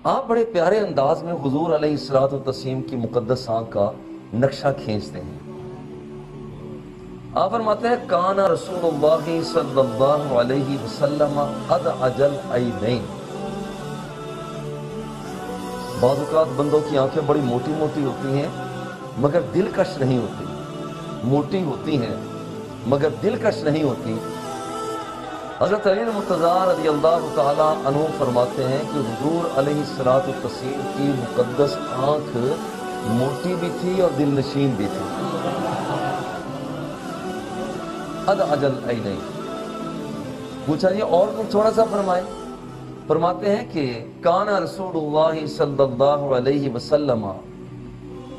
آپ بڑے پیارے انداز میں حضور علیہ الصلوۃ والتسلیم کی مقدس آنکھ کا نقشہ کھینچتے ہیں۔ آپ فرماتے ہیں کان رسول اللہ صلی اللہ علیہ وسلم قد عجل عینین۔ بعض اوقات بندوں کی آنکھیں بڑی موٹی موٹی ہوتی ہیں مگر دلکش نہیں ہوتی، موٹی ہوتی ہیں مگر دلکش نہیں ہوتی۔ حضرت علی مرتضیٰ رضی اللہ تعالیٰ عنہ فرماتے ہیں کہ حضور علیہ الصلوۃ والتسلیم کی مقدس آنکھ موٹی بھی تھی اور دل نشین بھی تھی۔ قد عجل عینین، پوچھا یہ اور کچھ تھوڑا سا فرمائے۔ فرماتے ہیں کہ کان رسول اللہ صلی اللہ علیہ وسلم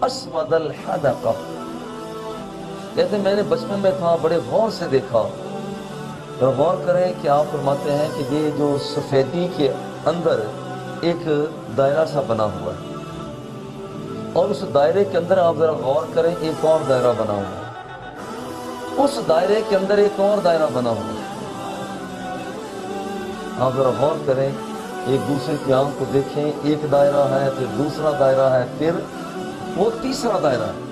اسود الحدقہ، کہتے ہیں میں نے بچپن میں تھا بڑے غور سے دیکھا، اور غور کریں کہ آپ فرماتے ہیں کہ یہ جو سفیدی کے اندر ایک دائرہ سا بنا ہوا ہے، اور اس دائرے کے اندر آپ ذرا غور کریں ایک اور دائرہ بنا ہوا ہے، اس دائرے کے اندر ایک اور دائرہ بنا ہوا ہے۔ آپ ذرا غور کریں، ایک دوسرے کی آنکھ کو دیکھیں، ایک دائرہ ہے پھر دوسرا دائرہ ہے پھر وہ تیسرا دائرہ ہے۔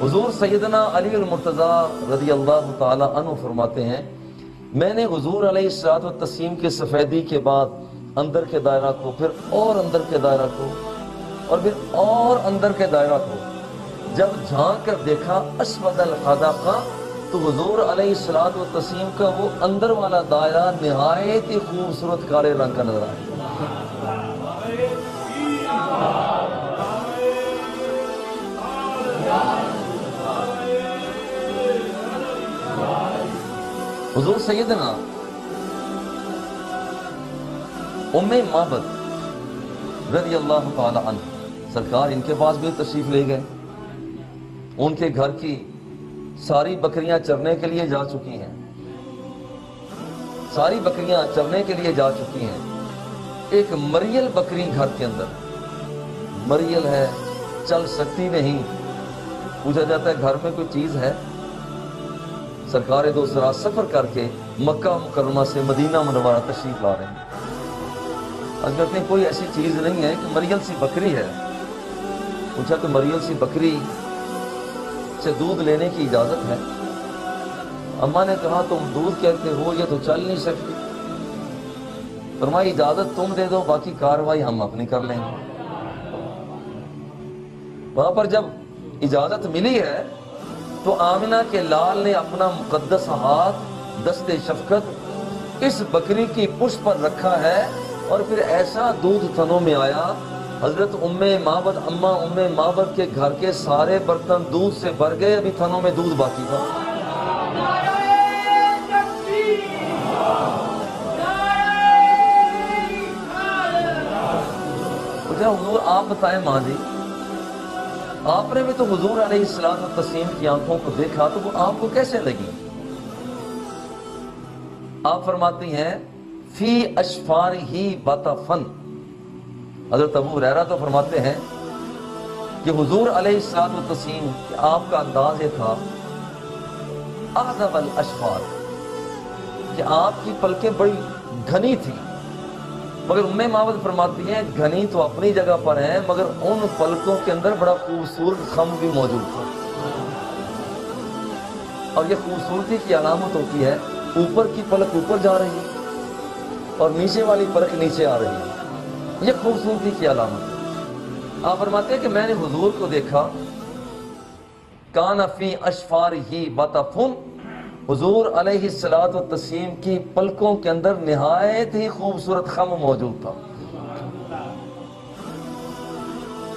حضور سیدنا علی المرتضیٰ رضی اللہ تعالی عنہ فرماتے ہیں میں نے حضور علیہ الصلوۃ والتسلیم کے سفیدی کے بعد اندر کے دائرہ کو، پھر اور اندر کے دائرہ کو، اور پھر اور اندر کے دائرہ کو جب جھانک کر دیکھا اسود الحدقہ، تو حضور علیہ الصلوۃ والتسلیم کا وہ اندر والا دائرہ نہایت ہی خوبصورت کالے رنگ کا نظر آیا۔ حضور سیدنا ام معبد رضی اللہ تعالی عنہ سرکار ان کے پاس بھی تشریف لے گئے، ان کے گھر کی ساری بکریاں چرنے کے لیے جا چکی ہیں، ساری بکریاں چرنے کے لیے جا چکی ہیں۔ ایک مریل بکری گھر کے اندر، مریل ہے، چل سکتی نہیں، پوچھا جاتا ہے گھر میں کوئی چیز ہے؟ سرکار دو سرا سفر کر کے مکہ مکرمہ سے مدینہ منورہ تشریف لا رہے ہیں، حضرت نے کوئی ایسی چیز نہیں ہے کہ مریل سی بکری ہے۔ پوچھا کہ مریل سی بکری سے دودھ لینے کی اجازت ہے؟ اماں نے کہا تم دودھ کہتے ہو یہ تو چل نہیں سکتی، فرمائی اجازت تم دے دو باقی کاروائی ہم اپنی کر لیں گے۔ وہاں پر جب اجازت ملی ہے تو آمنہ کے لال نے اپنا مقدس ہاتھ دست شفقت اس بکری کی پشت پر رکھا ہے، اور پھر ایسا دودھ تھنوں میں آیا، حضرت ام معبد اماں ام معبد کے گھر کے سارے برتن دودھ سے بھر گئے، ابھی تھنوں میں دودھ باقی تھا۔ حضور آپ بتائیں ماں جی، آپ نے بھی تو حضور علیہ الصلوۃ والتسلیم کی آنکھوں کو دیکھا تو وہ آپ کو کیسے لگی؟ آپ فرماتی ہیں فی اشفارہ بطفن۔ حضرت ابو ہریرہ تو فرماتے ہیں کہ حضور علیہ الصلوۃ والتسلیم آپ کا انداز یہ تھا اعظم الاشفار، کہ آپ کی پلکیں بڑی گھنی تھی، مگر ام معبد فرماتی ہیں گھنی تو اپنی جگہ پر ہیں مگر ان پلکوں کے اندر بڑا خوبصورت خم بھی موجود تھا، اور یہ خوبصورتی کی علامت ہوتی ہے اوپر کی پلک اوپر جا رہی ہے اور نیچے والی پلک نیچے آ رہی ہے، یہ خوبصورتی کی علامت ہے۔ آپ فرماتے ہیں کہ میں نے حضور کو دیکھا کان فی اشفارہ بطفن، حضور علیہ الصلوۃ والتسلیم کی پلکوں کے اندر نہایت ہی خوبصورت خم موجود تھا۔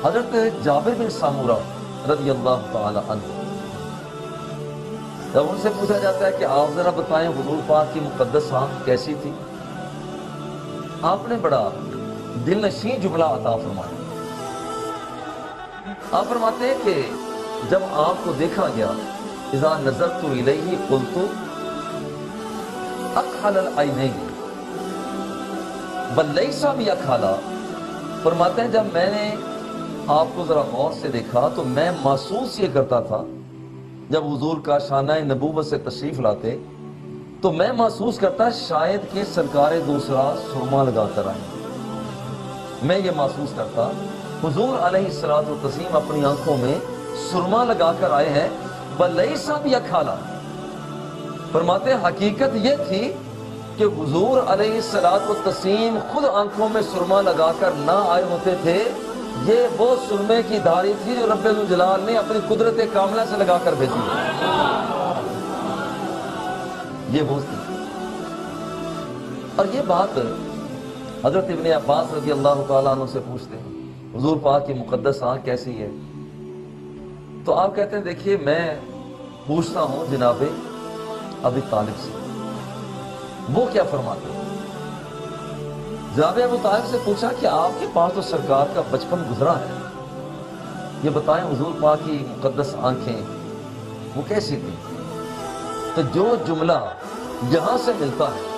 حضرت جابر بن سامورہ رضی اللہ تعالی عنہ، جب ان سے پوچھا جاتا ہے کہ آپ ذرا بتائیں حضور پاک کی مقدس آنکھ کیسی تھی، آپ نے بڑا دل نشین جملہ عطا فرمایا۔ آپ فرماتے ہیں کہ جب آپ کو دیکھا گیا اذا نظرت الیہ قلت اکحل العینین بل لیس باکحل، فرماتے ہیں جب میں نے آپ کو ذرا غور سے دیکھا تو میں محسوس یہ کرتا تھا، جب حضور کا شانہ نبوت سے تشریف لاتے تو میں محسوس کرتا شاید کہ سرکار دوسرا سرما لگا کر آئیں، میں یہ محسوس کرتا حضور علیہ الصلوۃ والتسلیم اپنی آنکھوں میں سرما لگا کر آئے ہیں بلیسا بیکھالا. فرماتے ہیں حقیقت یہ تھی کہ حضور علیہ الصلوۃ والتسلیم خود آنکھوں میں سرما لگا کر نہ آئے ہوتے تھے. یہ وہ سرمے کی دھاری تھی جو رب ذوالجلال نے اپنی قدرت کاملہ سے لگا کر بھیجی. یہ وہ تھی. اور یہ بات حضرت ابن عباس رضی اللہ تعالیٰ عنہ سے پوچھتے ہیں حضور پاک کی مقدس آنکھ کیسی ہے؟ تو آپ کہتے ہیں دیکھیے میں پوچھتا ہوں جناب ابی طالب سے وہ کیا فرماتے ہیں. جناب ابو طالب سے پوچھا کہ آپ کے پاس تو سرکار کا بچپن گزرا ہے, یہ بتائیں حضور پاک کی مقدس آنکھیں وہ کیسی تھی؟ تو جو جملہ یہاں سے ملتا ہے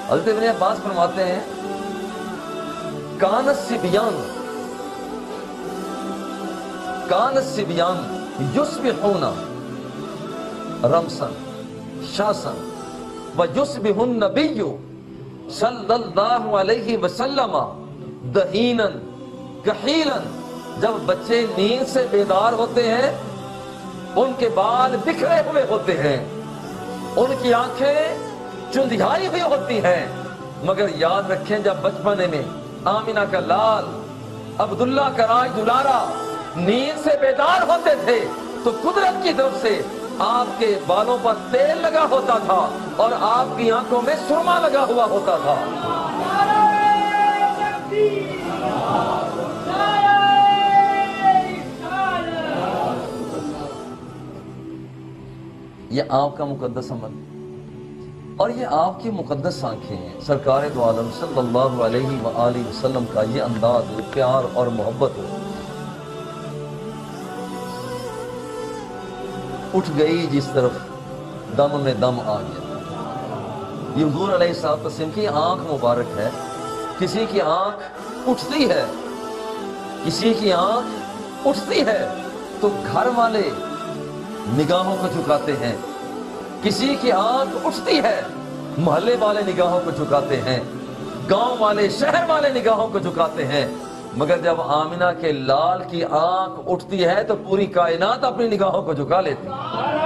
حضرت ابن عباس فرماتے ہیں کان الصبیان یصبحون رمسن شاسن ویصبح النبی صلی اللہ علیہ وسلم دہینا کحیلا. جب بچے نیند سے بیدار ہوتے ہیں ان کے بال بکھرے ہوئے ہوتے ہیں, ان کی آنکھیں چندھیائی ہوئی ہوتی ہیں, مگر یاد رکھیں جب بچپنے میں آمینہ کا لال عبداللہ کا راج دلارا نیند سے بیدار ہوتے تھے تو قدرت کی طرف سے آپ کے بالوں پر تیل لگا ہوتا تھا اور آپ کی آنکھوں میں سرما لگا ہوا ہوتا تھا. یہ آپ کا مقدس عمل اور یہ آپ کی مقدس آنکھیں ہیں. سرکار دو عالم صلی اللہ علیہ وآلہ وسلم کا یہ انداز پیار اور محبت اٹھ گئی جس طرف دم میں دم آ گیا. یہ حضور علیہ الصلوۃ والتسلیم کی آنکھ مبارک ہے. کسی کی آنکھ اٹھتی ہے, کسی کی آنکھ اٹھتی ہے تو گھر والے نگاہوں کو جھکاتے ہیں, کسی کی آنکھ اٹھتی ہے محلے والے نگاہوں کو جھکاتے ہیں, گاؤں والے شہر والے نگاہوں کو جھکاتے ہیں. مگر جب آمینہ کے لال کی آنکھ اٹھتی ہے تو پوری کائنات اپنی نگاہوں کو جھکا لیتی ہے.